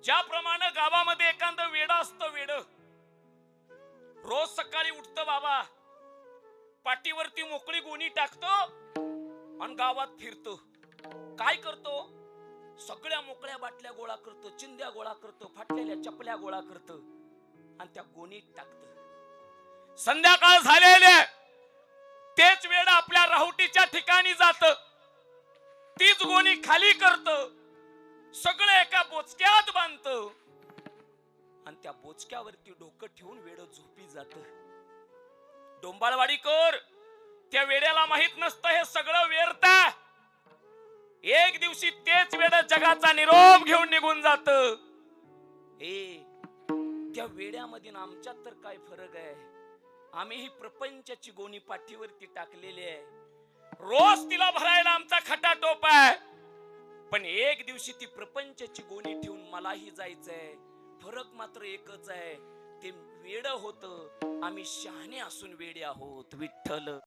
ज्याप्रमाणे गावामध्ये एखादं वेड असतं, वेड रोज सकाळी उठतं बाबा, पाठीवरती मोकळी गोणी टाकतो आणि गावात फिरतो. काय करतो? सगळ्या मोकळ्या बाटल्या गोळा करतो, चिंध्या गोळा करतो, फाटलेल्या चपल्या गोळा करतो आणि त्या गोणीत टाकतो. संध्याकाळ झालेले तेच वेड आपल्या राहुटीच्या ठिकाणी जात, तीच गोणी खाली करत, सगळं एका बोचक्यात बांधत आणि त्या बोचक्यावरती डोकं ठेवून वेड झोपी जात. डोंबाळवाडीकर, त्या वेड्याला माहित नसतं हे सगळं व्यर्थ. एक दिवशी तेच वेड जगाचा निरोप घेऊन निघून जात. त्या वेड्यामध्ये आमच्यात तर काय फरक आहे? आम्ही ही प्रपंचाची गोणी पाठीवरती टाकलेली आहे, रोज तिला भरायला आमचा खटाटोप आहे. पण एक दिवशी ती प्रपंचाची गोणी ठेवून मलाही जायचंय. फरक मात्र एकच आहे, ते वेड होतं, आम्ही शहाणे असून वेडे आहोत. विठ्ठल.